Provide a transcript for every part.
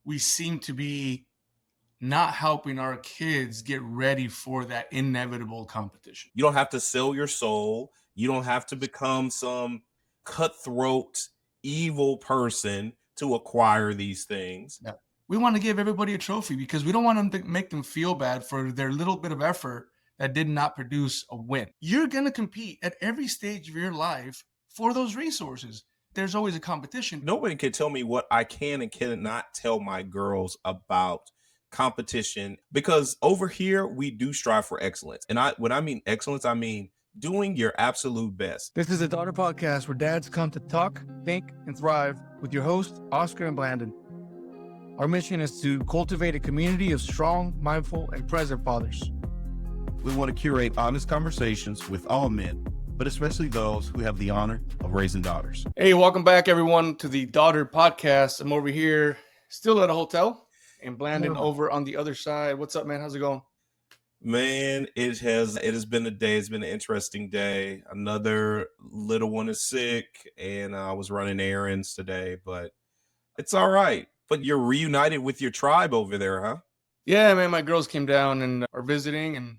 we seem to be not helping our kids get ready for that inevitable competition. You don't have to sell your soul. You don't have to become some cutthroat, evil person to acquire these things. Yeah. We want to give everybody a trophy because we don't want them to make them feel bad for their little bit of effort that did not produce a win. You're going to compete at every stage of your life for those resources. There's always a competition. Nobody can tell me what I can and cannot tell my girls about competition, because over here we do strive for excellence. And when I mean excellence, I mean doing your absolute best. This is a daughter podcast where dads come to talk, think, and thrive with your hosts, Oscar and Blandon. Our mission is to cultivate a community of strong, mindful, and present fathers. We want to curate honest conversations with all men, but especially those who have the honor of raising daughters. Hey, welcome back, everyone, to the Daughter Podcast. I'm over here still at a hotel, and Blandon over on the other side. What's up, man? How's it going? Man, it has been a day. It's been an interesting day. Another little one is sick, and I was running errands today, but it's all right. But you're reunited with your tribe over there, huh? Yeah, man. My girls came down and are visiting, and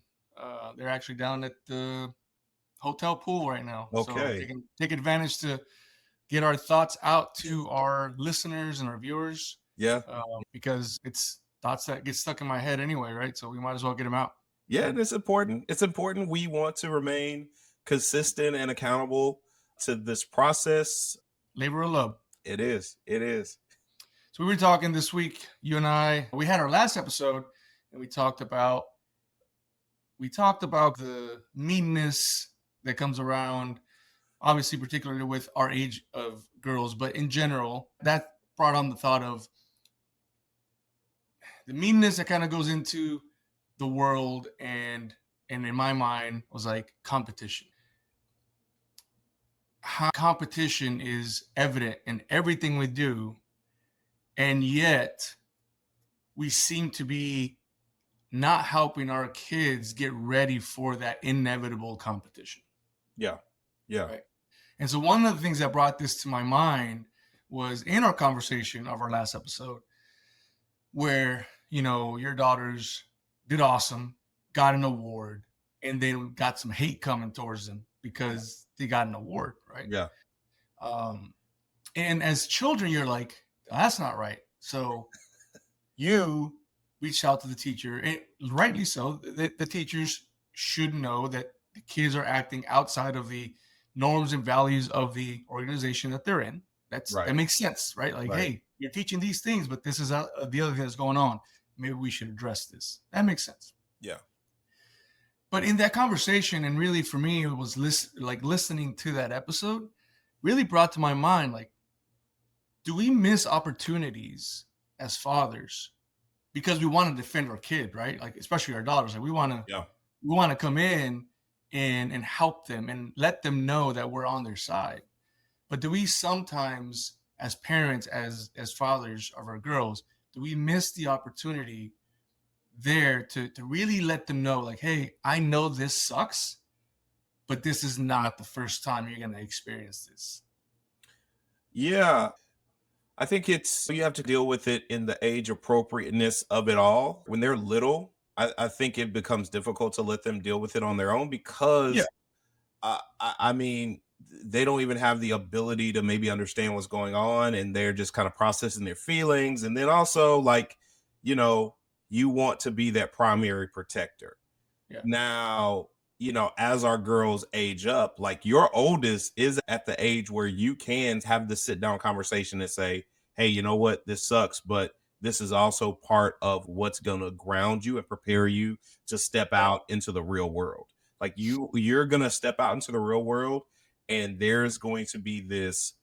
they're actually down at the hotel pool right now. Okay. So they can take advantage to get our thoughts out to our listeners and our viewers. Yeah. Because it's thoughts that get stuck in my head anyway, right? So we might as well get them out. Yeah, and it's important. It's important. We want to remain consistent and accountable to this process. Labor of love. It is. It is. So we were talking this week, you and I, we had our last episode, and we talked about the meanness that comes around, obviously, particularly with our age of girls, but in general, that brought on the thought of the meanness that kind of goes into the world, and in my mind was like competition. How competition is evident in everything we do, and yet we seem to be not helping our kids get ready for that inevitable competition. Yeah. Yeah. Right. And so one of the things that brought this to my mind was in our conversation of our last episode, where, your daughters did awesome, got an award, and then got some hate coming towards them because they got an award, right? Yeah. And as children, you're like, that's not right. So you reached out to the teacher, and rightly so. The teachers should know that the kids are acting outside of the norms and values of the organization that they're in. That makes sense, right? Like, hey, you're teaching these things, but this is the other thing that's going on. Maybe we should address this. That makes sense. Yeah. But in that conversation, and really for me, it was listening to that episode really brought to my mind, like, do we miss opportunities as fathers because we want to defend our kid, right? Like, especially our daughters. Like, we want to come in and help them and let them know that we're on their side. But do we sometimes, as parents, as fathers of our girls, do we miss the opportunity there to really let them know, like, hey, I know this sucks, but this is not the first time you're going to experience this? Yeah. I think you have to deal with it in the age appropriateness of it all. When they're little, I think it becomes difficult to let them deal with it on their own because, I mean, they don't even have the ability to maybe understand what's going on, and they're just kind of processing their feelings. And then also, like, you want to be that primary protector. Yeah. Now, as our girls age up, like, your oldest is at the age where you can have the sit down conversation and say, hey, you know what, this sucks, but this is also part of what's going to ground you and prepare you to step out into the real world. Like, you're going to step out into the real world, and there's going to be this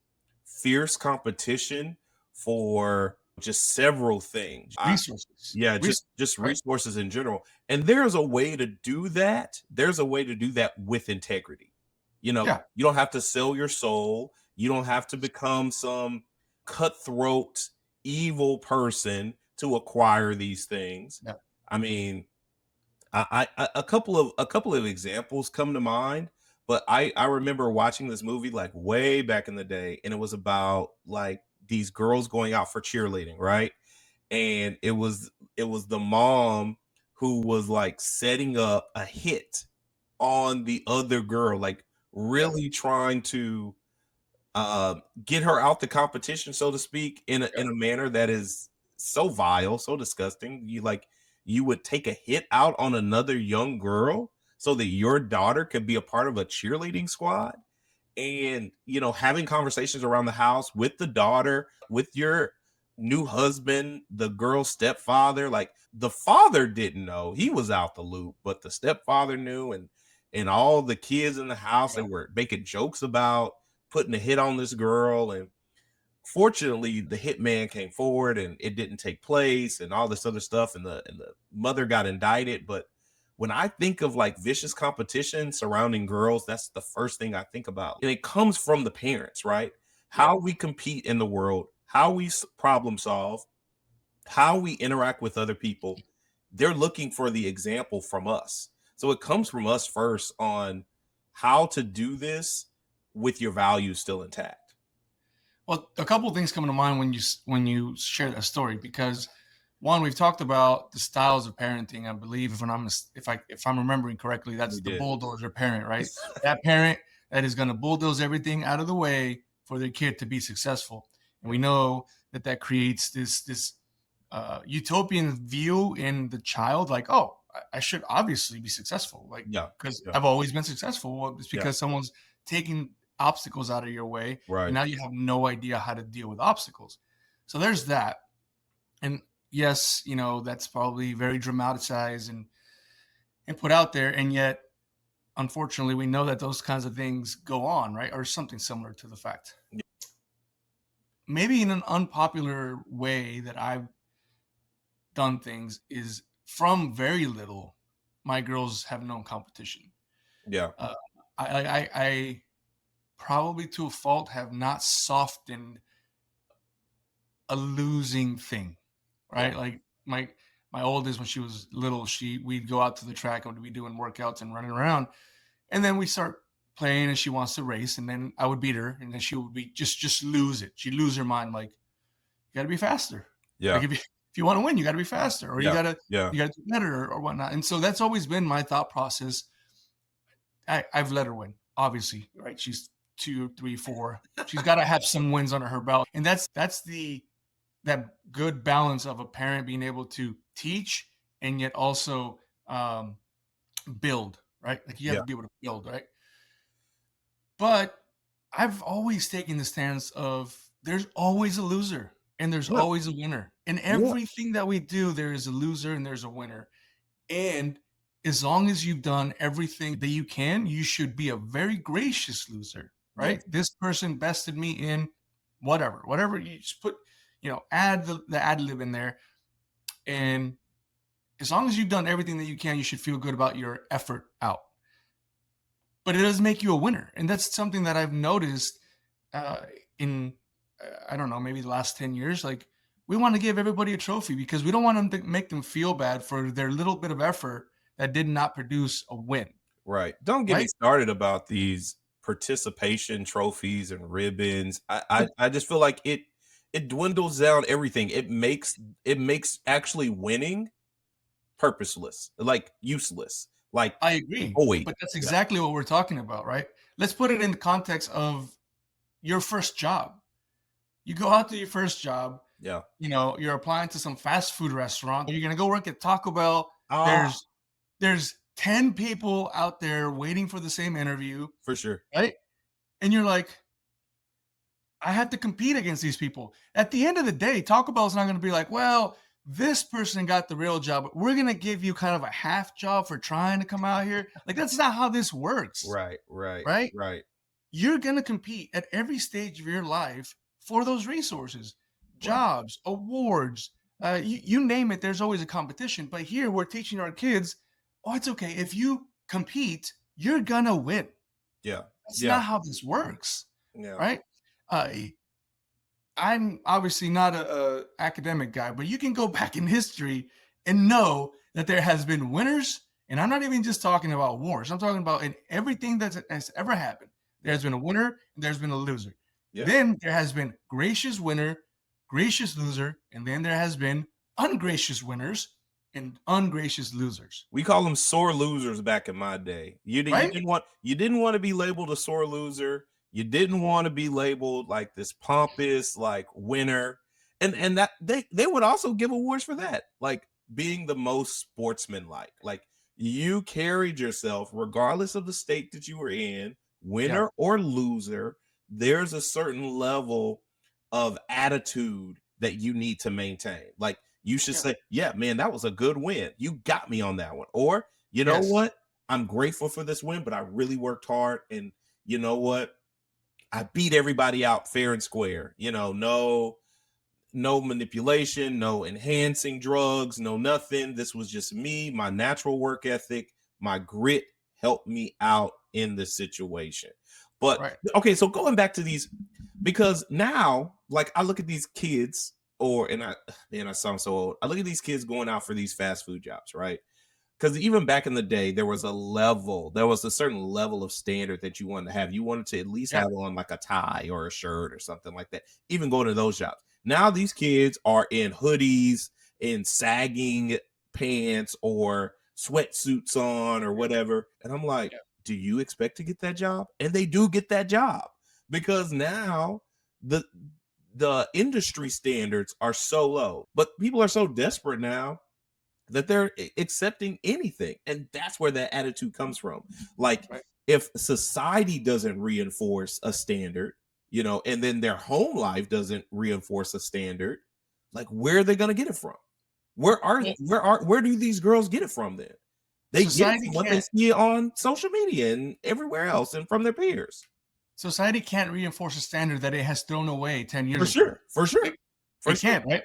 fierce competition for just several things. Resources. Just resources in general. And there's a way to do that. There's a way to do that with integrity. You don't have to sell your soul. You don't have to become some cutthroat, evil person to acquire these things. Yeah. I mean, a couple of examples come to mind, but I remember watching this movie like way back in the day, and it was about like these girls going out for cheerleading, right? and it was the mom who was like setting up a hit on the other girl, like really trying to get her out the competition, so to speak, in a manner that is so vile, so disgusting. You would take a hit out on another young girl so that your daughter could be a part of a cheerleading squad, and having conversations around the house with the daughter, with your new husband, the girl's stepfather. Like, the father didn't know, he was out the loop, but the stepfather knew, and all the kids in the house, they were making jokes about putting a hit on this girl. And fortunately, the hitman came forward and it didn't take place and all this other stuff, and the mother got indicted. But when I think of like vicious competition surrounding girls, that's the first thing I think about. And it comes from the parents, right? How we compete in the world, how we problem solve, how we interact with other people. They're looking for the example from us. So it comes from us first on how to do this with your values still intact. Well, a couple of things come to mind when you share that story, because one, we've talked about the styles of parenting. I believe, if I'm remembering correctly, that's We the did. bulldozer parent, right? That parent that is going to bulldoze everything out of the way for their kid to be successful, and we know that creates this utopian view in the child, like, oh, I should obviously be successful, like, Yeah. because Yeah. I've always been successful. Well, it's Yeah. because someone's taking obstacles out of your way, Right. and now you have no idea how to deal with obstacles. So there's that. And yes, that's probably very dramatized and put out there, and yet unfortunately we know that those kinds of things go on, right? Or something similar to the fact. Yeah. Maybe in an unpopular way that I've done things is, from very little, my girls have known competition. Yeah. I probably to a fault have not softened a losing thing, right? Like my oldest, when she was little, we'd go out to the track and we'd be doing workouts and running around, and then we start playing and she wants to race, and then I would beat her, and then she would be just lose it. She'd lose her mind, like, you got to be faster. Yeah. Like, if you want to win, you got to be faster, or Yeah. you got to do better, or whatnot. And so that's always been my thought process. I've let her win, obviously, right? She's 2, 3, 4. She's got to have some wins under her belt, and that's that good balance of a parent being able to teach and yet also build, right? Like, you have Yeah. to be able to build, right? But I've always taken the stance of, there's always a loser and there's Yeah. always a winner. In everything that we do, there is a loser and there's a winner. And as long as you've done everything that you can, you should be a very gracious loser, right? Yes. This person bested me in whatever you just put, add the ad lib in there. And as long as you've done everything that you can, you should feel good about your effort out. But it does make you a winner. And that's something that I've noticed in, I don't know, maybe the last 10 years. Like, we want to give everybody a trophy because we don't want them to make them feel bad for their little bit of effort that did not produce a win. Right. Don't get me Right? started about these participation trophies and ribbons. I just feel like it dwindles down everything. It makes actually winning purposeless, like useless, like I agree. void. But that's Yeah. exactly what we're talking about, right? Let's put it in the context of your first job. You go out to your first job, Yeah. you're applying to some fast food restaurant. You're going to go work at Taco Bell. Ah, There's 10 people out there waiting for the same interview, for sure. right? And you're like, I have to compete against these people. At the end of the day, Taco Bell's not going to be like, well, this person got the real job, but we're going to give you kind of a half job for trying to come out here. Like, that's not how this works. Right. Right. Right? Right. You're going to compete at every stage of your life for those resources, jobs, awards, you name it. There's always a competition. But here we're teaching our kids, oh, it's okay. If you compete, you're going to win. Yeah. That's Yeah. not how this works. Yeah. Right? I'm obviously not a academic guy, but you can go back in history and know that there has been winners. And I'm not even just talking about wars. I'm talking about in everything that has ever happened. There's been a winner and there's been a loser. Yeah. Then there has been gracious winner, gracious loser, and then there has been ungracious winners and ungracious losers, We call them sore losers back in my day. right? You didn't want to be labeled a sore loser. You didn't want to be labeled like this pompous like winner. And that they would also give awards for that. Like being the most sportsmanlike. Like you carried yourself regardless of the state that you were in, Yeah. winner or loser. There's a certain level of attitude that you need to maintain. Like you should Yeah. say, yeah, man, that was a good win. You got me on that one. Or, you know Yes. what? I'm grateful for this win, but I really worked hard. And you know what? I beat everybody out fair and square. You know, no manipulation, no enhancing drugs, no nothing. This was just me, my natural work ethic, my grit helped me out in the situation. But Right. okay, so going back to these, because now, like I look at these kids, I sound so old. I look at these kids going out for these fast food jobs, right? Because even back in the day, there was a certain level of standard that you wanted to have. You wanted to at least Yeah. have on like a tie or a shirt or something like that, even going to those jobs. Now these kids are in hoodies, in sagging pants or sweatsuits on or whatever. And I'm like, Yeah. do you expect to get that job? And they do get that job because now the industry standards are so low, but people are so desperate now that they're accepting anything. And that's where that attitude comes from. Like Right. if society doesn't reinforce a standard, you know, and then their home life doesn't reinforce a standard, like where are they going to get it from? Well, Where do these girls get it from then? They get it society from what they can't see on social media and everywhere else and from their peers. society can't reinforce a standard that it has thrown away 10 years For ago. sure. For sure. It, For it sure. can't,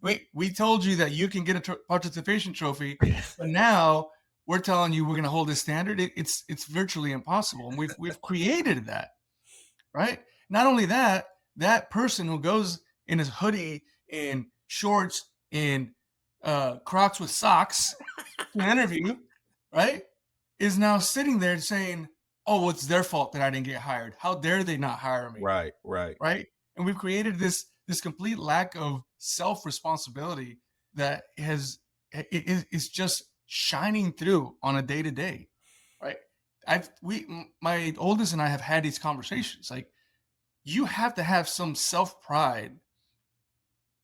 right? We told you that you can get a participation trophy, but now we're telling you we're going to hold this standard. It's virtually impossible, and we've created that, right? Not only that, that person who goes in his hoodie, in shorts, in Crocs with socks to an interview, right, is now sitting there saying, "Oh, well, it's their fault that I didn't get hired. How dare they not hire me?" Right. Right. Right? And we've created this complete lack of self responsibility that is just shining through on a day to day, right? My oldest and I have had these conversations. Like, you have to have some self pride,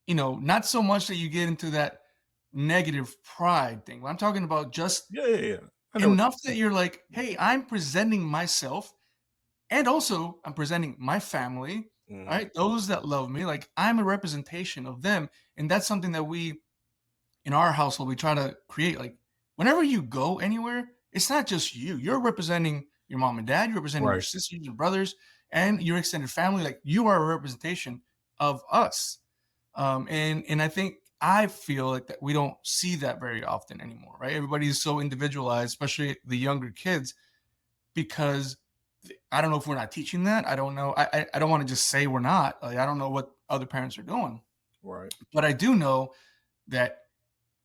not so much that you get into that negative pride thing. I'm talking about just Yeah. Yeah. Yeah. I know. enough that you're like, hey, I'm presenting myself, and also I'm presenting my family, Mhm. right? Those that love me, like I'm a representation of them. And that's something that in our household, we try to create. Like, whenever you go anywhere, it's not just you. You're representing your mom and dad, you're representing your Right. sisters and brothers and your extended family. Like, you are a representation of us. And I feel like that we don't see that very often anymore, right? Everybody's so individualized, especially the younger kids, because I don't know if we're not teaching that. I don't know. I don't want to just say we're not. Like, I don't know what other parents are doing, Right. but I do know that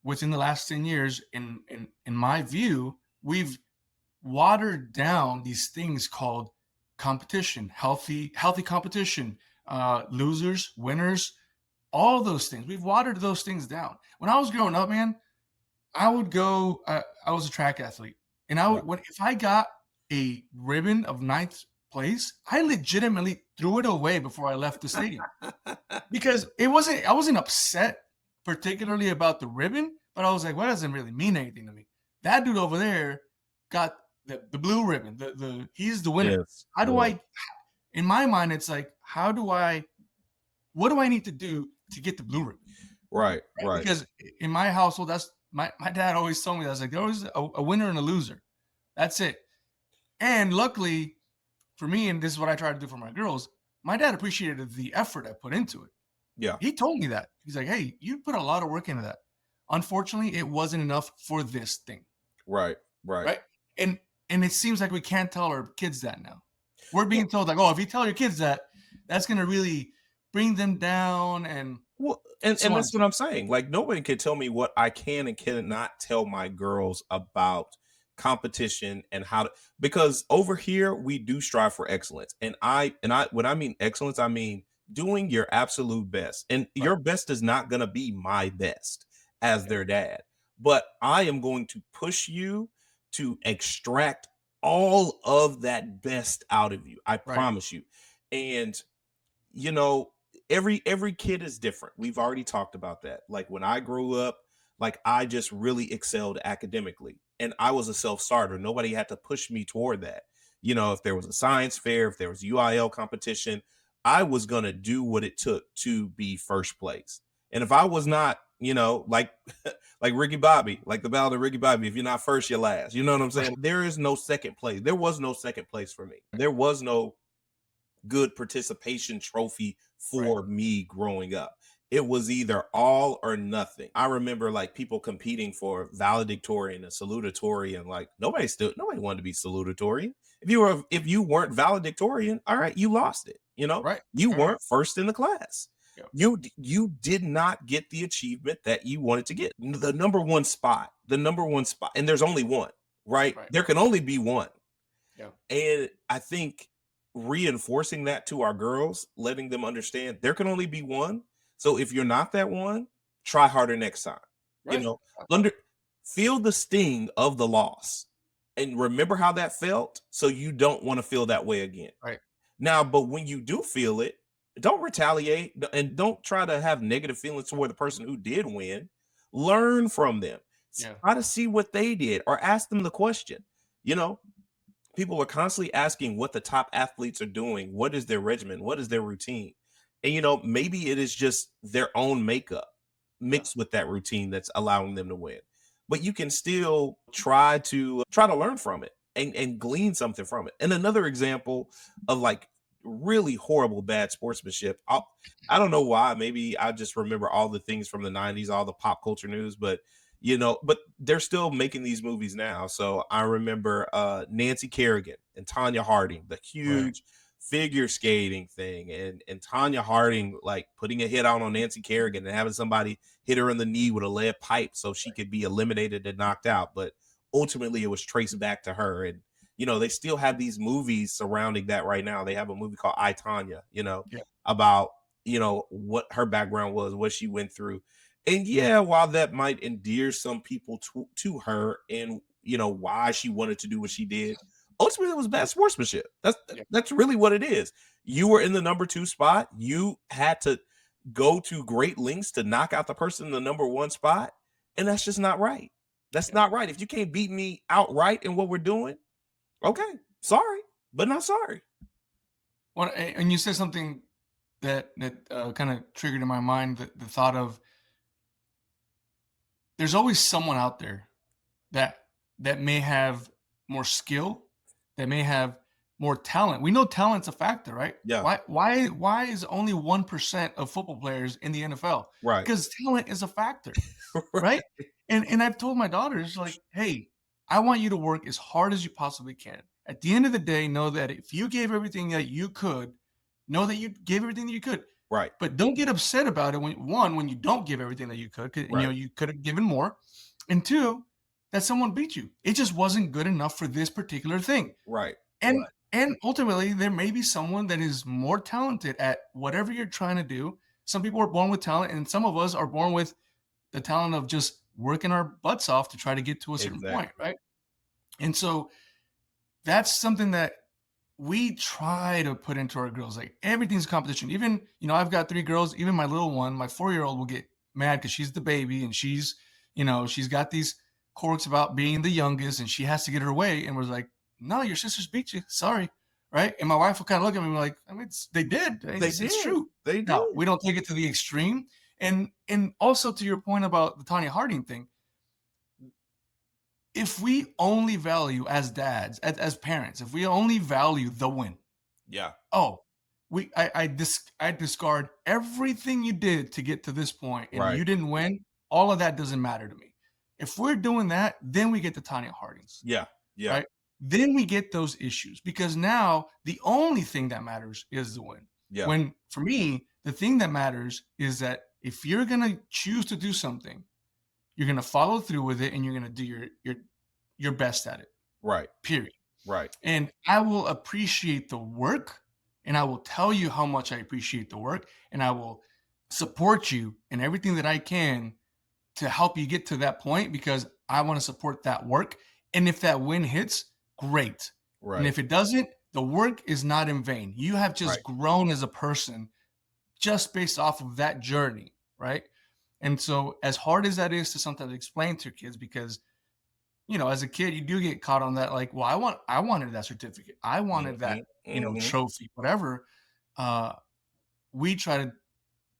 within the last 10 years, in my view, we've watered down these things called competition, healthy competition, losers, winners, all those things. We've watered those things down. When I was growing up, man, I would go. I was a track athlete, and Right. if I got a ribbon of ninth place, I legitimately threw it away before I left the stadium because I wasn't upset particularly about the ribbon, but I was like, well, that doesn't really mean anything to me. That dude over there got the blue ribbon. He's the winner. Yes. How do Yes. I? In my mind, it's like, what do I need to do to get the blue ribbon? Right. Right? Right. Because in my household, that's my dad always told me that. I was like, there was a winner and a loser. That's it. And luckily for me, and this is what I try to do for my girls, my dad appreciated the effort I put into it. Yeah. He told me that. He's like, hey, you put a lot of work into that. Unfortunately, it wasn't enough for this thing. Right. Right. Right. And it seems like we can't tell our kids that now. We're being told like, oh, if you tell your kids that, that's going to really bring them down. And Well, and so on. that's what I'm saying. Like nobody can tell me what I can and cannot tell my girls about competition and how to, because over here we do strive for excellence. And I when I mean excellence, I mean doing your absolute best. And Right. your best is not going to be my best. as their dad, but I am going to push you to extract all of that best out of you. I Right. promise you. And you know, every kid is different. We've already talked about that. Like when I grew up, like I just really excelled academically and I was a self-starter. Nobody had to push me toward that. You know, if there was a science fair, if there was UIL competition, I was going to do what it took to be first place. And if I was not, you know, like like Ricky Bobby, like the ballad of Ricky Bobby, if you're not first, you're last. You know what I'm saying? There is no second place. There was no second place for me. There was no good participation trophy Right. for me growing up. It was either all or nothing. I remember like people competing for valedictorian and salutatorian. Like nobody wanted to be salutatorian. If you weren't valedictorian, all right, you lost it. You know, Right. you Right. weren't first in the class. Yeah. You did not get the achievement that you wanted to get. The number one spot, and there's only one, right? Right. There can only be one. Yeah. And I think reinforcing that to our girls, letting them understand there can only be one. So if you're not that one, try harder next time. You Right. know, under feel the sting of the loss and remember how that felt so you don't want to feel that way again. Right. Now, but when you do feel it, don't retaliate and don't try to have negative feelings toward the person who did win. Learn from them. Yeah. Try to see what they did or ask them the question. You know, people are constantly asking what the top athletes are doing. What is their regimen? What is their routine? And, you know, maybe it is just their own makeup mixed with that routine that's allowing them to win. But you can still try to learn from it and glean something from it. And another example of like really horrible bad sportsmanship. I don't know why. Maybe I just remember all the things from the 90s, all the pop culture news, but but they're still making these movies now. So I remember Nancy Kerrigan and Tanya Harding, the Right. huge figure skating thing, and Tanya Harding like putting a hit out on Nancy Kerrigan and having somebody hit her in the knee with a lead pipe so she could be eliminated and knocked out. But ultimately it was traced back to her. And they still have these movies surrounding that right now. They have a movie called I, Tanya, Yeah. about what her background was, what she went through. And yeah, while that might endear some people to her and why she wanted to do what she did, ultimately it was bad sportsmanship. Yeah. That's really what it is. You were in the number 2 spot. You had to go to great lengths to knock out the person in the number 1 spot, and that's just not right. That's not right. If you can't beat me outright in what we're doing, okay, sorry, but not sorry. Well, and you said something that kind of triggered in my mind the thought of there's always someone out there that may have more skill, that may have more talent. We know talent's a factor, right? Yeah. Why is only 1% of football players in the NFL? Right. Because talent is a factor, right? And I've told my daughters, like, hey, I want you to work as hard as you possibly can. At the end of the day, know that if you gave everything that you could, know that you gave everything that you could. Right. But don't get upset about it when you don't give everything that you could, 'cause, Right. you could have given more. And 2, that someone beat you. It just wasn't good enough for this particular thing. Right. And and ultimately, there may be someone that is more talented at whatever you're trying to do. Some people are born with talent, and some of us are born with the talent of just working our butts off to try to get to a certain point, Exactly. right? And so that's something that we try to put into our girls. Like everything's competition. Even, I've got 3 girls, even my little one, my 4-year-old will get mad because she's the baby and she's got these quirks about being the youngest and she has to get her way. And we're like, no, your sisters beat you. Sorry. Right. And my wife will kind of look at me like, I mean, they did. It's true. They did. No, we don't take it to the extreme. And also to your point about the Tanya Harding thing, if we only value as dads, as parents, if we only value the win, Yeah. oh, I discard everything you did to get to this point, and Right. you didn't win. All of that doesn't matter to me. If we're doing that, then we get the Tanya Hardings, Yeah. Yeah. right? Then we get those issues because now the only thing that matters is the win. Yeah. When for me, the thing that matters is that if you're gonna choose to do something, you're gonna follow through with it, and you're gonna do your best at it. Right. Period. Right. And I will appreciate the work, and I will tell you how much I appreciate the work, and I will support you in everything that I can to help you get to that point because I want to support that work. And if that win hits, great. And Right. if it doesn't, the work is not in vain. You have Right. just grown as a person just based off of that journey, right? And so, as hard as that is to sometimes explain to kids, because as a kid, you do get caught on that, like, well, I wanted that certificate, I wanted that, Mhm. Mhm. trophy, whatever. Uh, we try to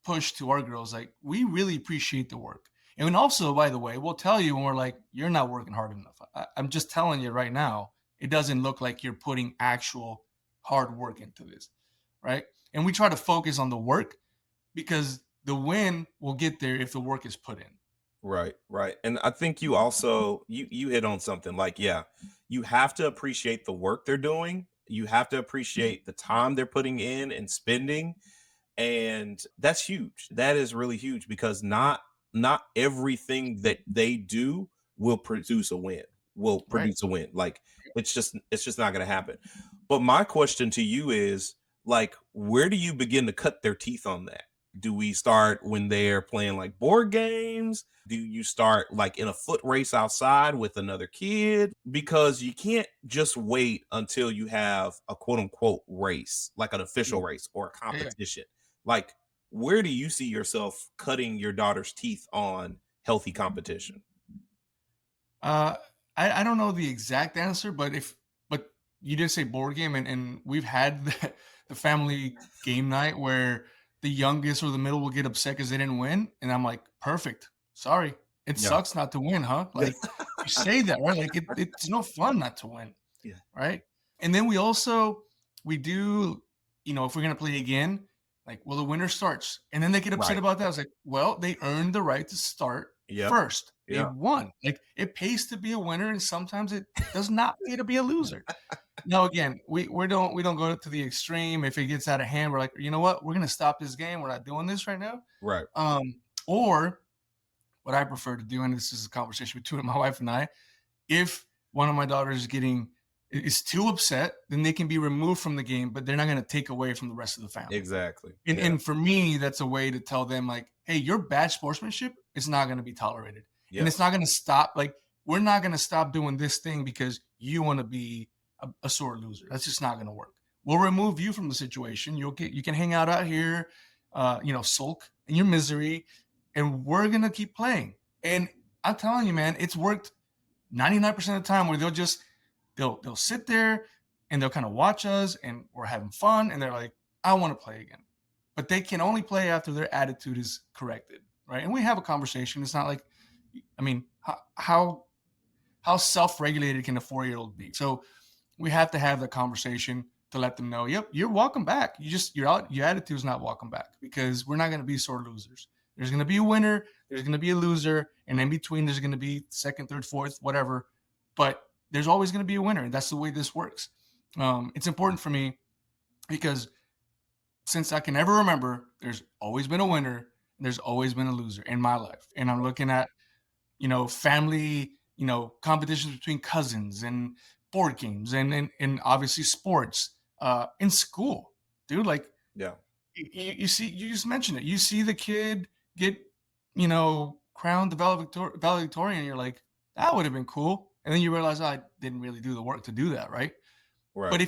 push to our girls, like, we really appreciate the work. And also, by the way, we'll tell you when we're like, you're not working hard enough. I'm just telling you right now, it doesn't look like you're putting actual hard work into this, right? And we try to focus on the work because the win will get there if the work is put in. Right, right. And I think you also you hit on something like, yeah, you have to appreciate the work they're doing. You have to appreciate the time they're putting in and spending. And that's huge. That is really huge because not everything that they do will produce a win. Will Right. produce a win. Like it's just not going to happen. But my question to you is like where do you begin to cut their teeth on that? Do we start when they're playing like board games? Do you start like in a foot race outside with another kid? Because you can't just wait until you have a quote unquote race, like an official race or a Yeah. competition. Like, where do you see yourself cutting your daughter's teeth on healthy competition? Uh, I don't know the exact answer, but you did say board game, and we've had the family game night where the youngest or the middle will get upset because they didn't win, and I'm like, perfect. Sorry, it Yeah. sucks not to win, huh? Yeah. Like you say that, right? Like it's no fun not to win, Yeah. right? And then we do, if we're gonna play again, like, well, the winner starts, and then they get upset Right. about that. I was like, well, they earned the right to start Yep. first. They Yeah. won. Like it pays to be a winner, and sometimes it does not pay to be a loser. Now, again, we don't go to the extreme. If it gets out of hand, we're like, you know what? We're gonna stop this game. We're not doing this right now. Right. Or what I prefer to do, and this is a conversation between my wife and I, if one of my daughters is too upset, then they can be removed from the game, but they're not going to take away from the rest of the family. Exactly. And, Yeah. and for me, that's a way to tell them, like, hey, your bad sportsmanship is not going to be tolerated. And it's Yes. not going to stop. Like, we're not going to stop doing this thing because you want to be a sore loser. That's just not going to work. We'll remove you from the situation. You can hang out here, sulk in your misery, and we're going to keep playing. And I'm telling you, man, it's worked 99% of the time where they'll sit there and they'll kind of watch us and we're having fun and they're like, I want to play again. But they can only play after their attitude is corrected, right? And we have a conversation. It's not like, I mean, how self-regulated can a 4-year-old be? So we have to have the conversation to let them know, yep, you're welcome back. Your attitude is not welcome back because we're not going to be sore losers. There's going to be a winner, there's going to be a loser, and in between there's going to be second, third, fourth, whatever. But there's always going to be a winner, and that's the way this works. It's important for me because since I can ever remember, there's always been a winner and there's always been a loser in my life. And I'm looking at, family, competitions between cousins and board games and obviously sports, in school, dude. Like Yeah. you see, you just mentioned it. You see the kid get, crowned the valedictorian. And you're like, that would have been cool. And then you realize, I didn't really do the work to do that, right? Right. But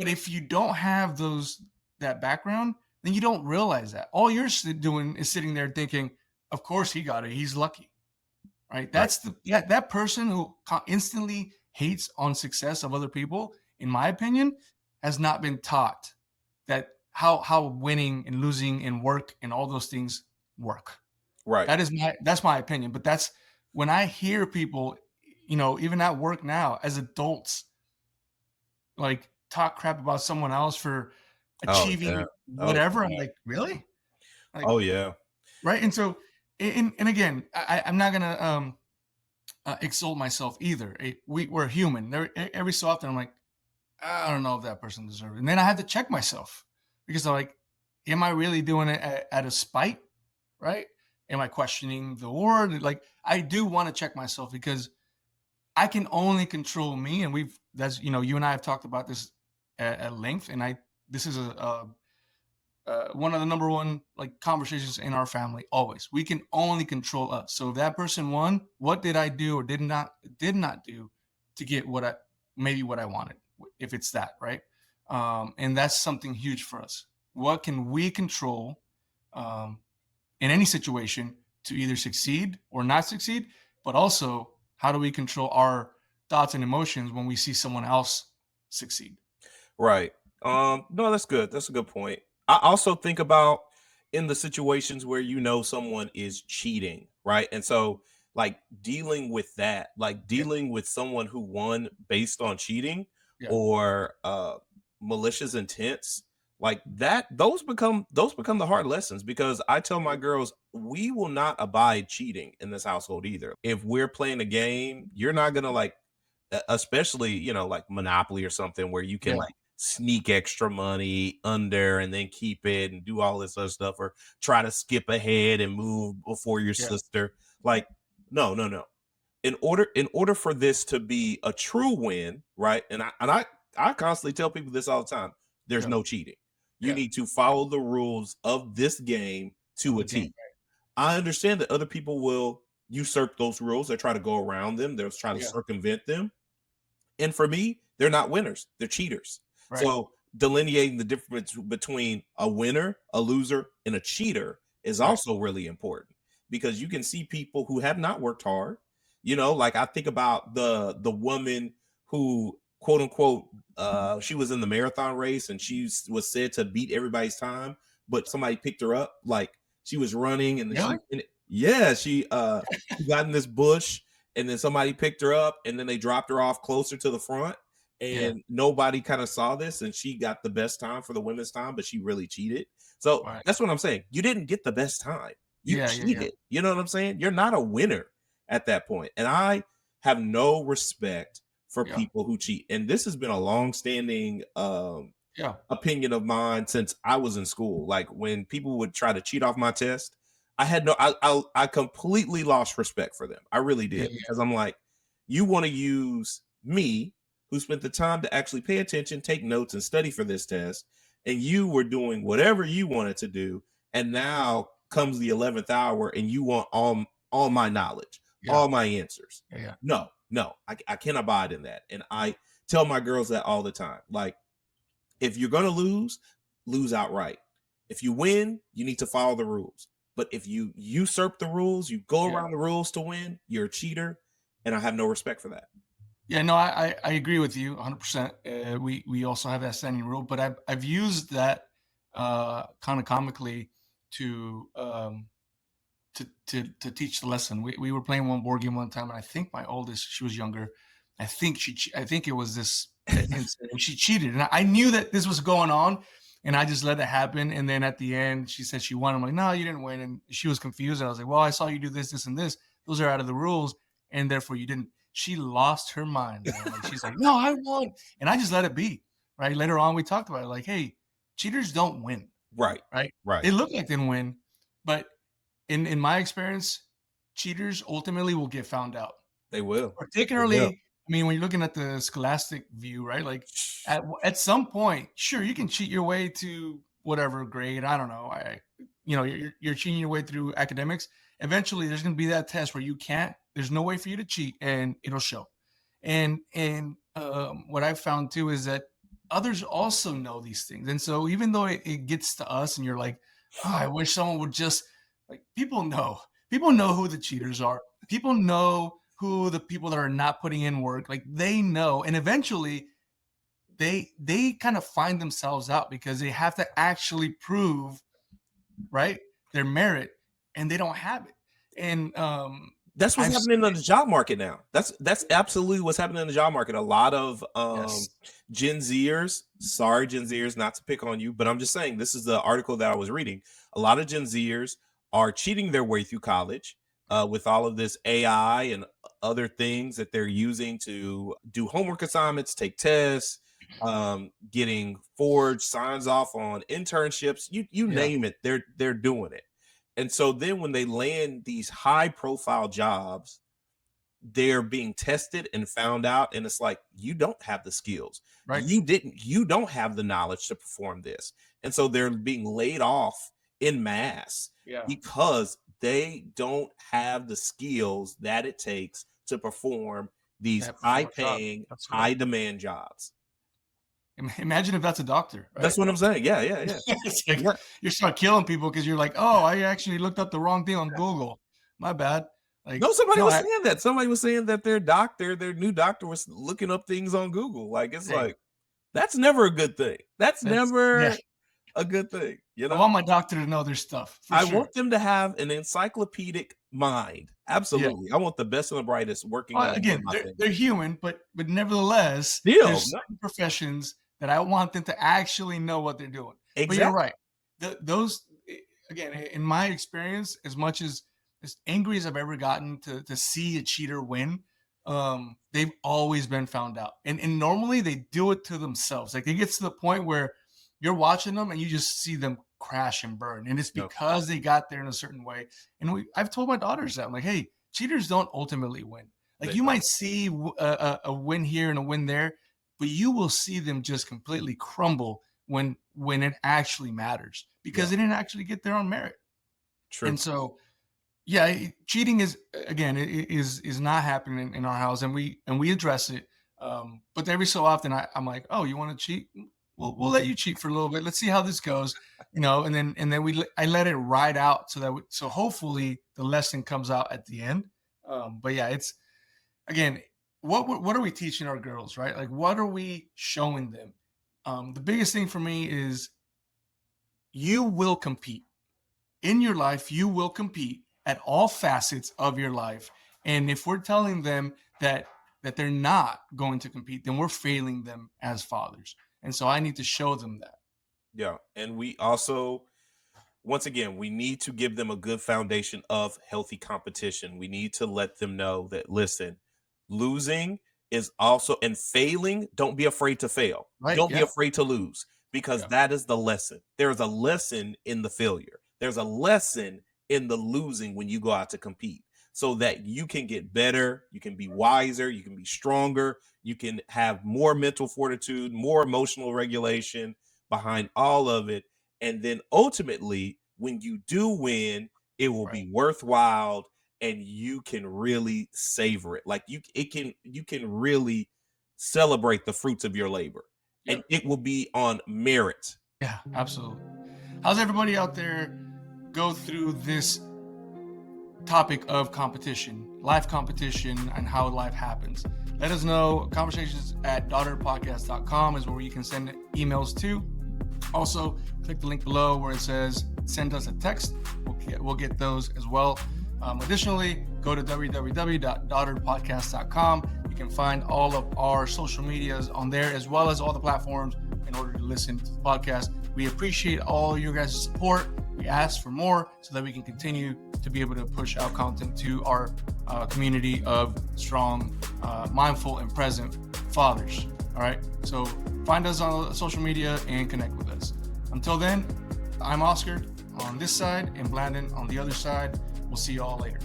if you don't have that background, then you don't realize that. All you're doing is sitting there thinking, of course he got it. He's lucky, right? Right. That person who instantly hates on success of other people, in my opinion, has not been taught that how winning and losing and work and all those things work. Right. That's my opinion. But that's when I hear people, even at work now as adults, like talk crap about someone else for Oh yeah. achieving Oh whatever. I'm yeah. like, really? Like, Oh yeah. right? And so, and again, I'm not gonna exalt myself either. We're human. Every so often, I'm like, I don't know if that person deserves it, and then I have to check myself because I'm like, am I really doing it at a spite? Right? Am I questioning the word? Like, I do want to check myself because I can only control me, and you and I have talked about this at length, and this is one of the number one like conversations in our family always. We can only control us. So if that person won, what did I do or did not do to get what I wanted? If it's that, right? And that's something huge for us. What can we control um, in any situation to either succeed or not succeed? But also, how do we control our thoughts and emotions when we see someone else succeed? Right. No, that's good. That's a good point. I also think about in the situations where you know someone is cheating, right? And so like dealing with that, like Yeah, dealing with someone who won based on cheating yeah, or malicious intents, like that, those become the hard lessons because I tell my girls we will not abide cheating in this household either. If we're playing a game, you're not gonna like especially like Monopoly or something where you can yeah, like sneak extra money under and then keep it and do all this other stuff or try to skip ahead and move before your yeah, sister. Like, no, no, no. In order for this to be a true win, right? And I constantly tell people this all the time. There's yeah, no cheating. You yeah. need to follow the rules of this game Of to a the game. T. I understand that other people will usurp those rules. They try to go around them. They'll try to Yeah, circumvent them, and for me, they're not winners, they're cheaters. right. So delineating the difference between a winner, a loser, and a cheater is Right. also really important because you can see people who have not worked hard. Like I think about the woman who quote unquote she was in the marathon race and was said to beat everybody's time, but somebody picked her up like she was running and then Really? she got in this bush and then somebody picked her up and then they dropped her off closer to the front Yeah. and nobody kind of saw this and she got the best time for the women's time but she really cheated. So Right. that's what I'm saying. You didn't get the best time, you Yeah, yeah, yeah. cheated. You know what I'm saying? You're not a winner at that point, and I have no respect for Yeah. people who cheat, and this has been a long standing Yeah. opinion of mine since I was in school. Like when people would try to cheat off my test, I had no, I completely lost respect for them. I really Yeah, did yeah. because I'm like, you want to use me, who spent the time to actually pay attention, take notes, and study for this test, and you were doing whatever you wanted to do, and now comes the 11th hour, and you want all my knowledge, Yeah. all my answers. Yeah, yeah. No, no, I can't abide in that, and I tell my girls that all the time. Like if you're going to lose outright. If you win, you need to follow the rules. But if you usurp the rules, you go Yeah. around the rules to win, you're a cheater. And I have no respect for that. Yeah, no, I agree with you 100%. We also have that standing rule, but I've used that kind of comically to to teach the lesson. We were playing one board game one time, and I think my oldest, she was younger. I think it was this incident. She cheated, and I knew that this was going on, and I just let it happen. And then at the end, she said she won. I'm like, no, you didn't win, and she was confused. I was like, well, I saw you do this, this, and this. Those are out of the rules, and therefore you didn't. She lost her mind. Man. Like, she's like, no, I won, and I just let it be. Right. Later on, we talked about it. Like, hey, cheaters don't win. Right. Right. Right. They look like they didn't win, but in my experience, cheaters ultimately will get found out. They will. They Particularly, will. I mean, when you're looking at the scholastic view, right? Like at some point, sure, you can cheat your way to whatever grade. I don't know. You're cheating your way through academics. Eventually, there's going to be that test where you can't. There's no way for you to cheat, and it'll show. And what I've found too is that others also know these things, and so even though it gets to us, and you're like, oh, I wish someone would just like people know who the cheaters are. People know who the people that are not putting in work, like they know, and eventually they kind of find themselves out because they have to actually prove right their merit, and they don't have it. And That's what's I've happening seen in the job market now. That's absolutely what's happening in the job market. A lot of yes, Gen Zers, sorry Gen Zers, not to pick on you, but I'm just saying this is the article that I was reading. A lot of Gen Zers are cheating their way through college with all of this AI and other things that they're using to do homework assignments, take tests, getting forged signs off on internships. You yeah, name it, they're doing it. And so then when they land these high profile jobs, they're being tested and found out, and it's like, you don't have the skills, Right. you don't have the knowledge to perform this, and so they're being laid off in mass Yeah. because they don't have the skills that it takes to perform these That high job. paying, That's high right. demand jobs. Imagine if that's a doctor. Right? That's what I'm saying. Yeah. It's like Yeah. you start killing people because you're like, oh, I actually looked up the wrong thing on Google. My bad. Like, No, somebody no, was saying that. Somebody was saying that their new doctor was looking up things on Google. Like, it's Hey. like, that's never a good thing. That's yeah. never a good thing. You I know, want my doctor to know their stuff. For I sure. want them to have an encyclopedic mind. Absolutely. I want the best and the brightest working Well, on again, my thing. they're human, but nevertheless, Still, there's certain professions that I want them to actually know what they're doing. But you're exactly. right. Those, again, in my experience, as much as angry as I've ever gotten to see a cheater win, they've always been found out. And normally they do it to themselves. Like, it gets to the point where you're watching them and you just see them crash and burn. And it's Yep. because they got there in a certain way. And I've told my daughters that. I'm like, hey, cheaters don't ultimately win. Like, They you don't. might see a win here and a win there, but you will see them just completely crumble when it actually matters, because they didn't actually get there on merit. True. And so, yeah, cheating is, again, is not happening in our house, and we address it. But every so often, I'm like, oh, you want to cheat? We'll let you cheat for a little bit. Let's see how this goes, And then I let it ride out so hopefully the lesson comes out at the end. But yeah, it's, again, what are we teaching our girls, right? Like, what are we showing them? The biggest thing for me is, you will compete in your life. You will compete at all facets of your life. And if we're telling them that they're not going to compete, then we're failing them as fathers. And so I need to show them that. Yeah. And we also, once again, we need to give them a good foundation of healthy competition. We need to let them know that, listen, losing is also, and failing, don't be afraid to fail. Right, Don't be yeah. afraid to lose, because Yeah. that is the lesson. There is a lesson in the failure. There's a lesson in the losing when you go out to compete, so that you can get better, you can be wiser, you can be stronger, you can have more mental fortitude, more emotional regulation behind all of it. And then ultimately, when you do win, it will be worthwhile, and you can really savor it. Like, you can really celebrate the fruits of your labor, and it will be on merit. Yeah, absolutely. How's everybody out there go through this topic of competition, life competition, and how life happens? Let us know. Conversations@daughterpodcast.com is where you can send emails to. Also, click the link below where it says send us a text. We'll get those as well. Additionally, go to www.daughterpodcast.com. You can find all of our social medias on there, as well as all the platforms, in order to listen to the podcast. We appreciate all your guys' support. We ask for more so that we can continue to be able to push out content to our community of strong, mindful, and present fathers. All right. So find us on social media and connect with us. Until then, I'm Oscar on this side and Blandon on the other side. We'll see you all later.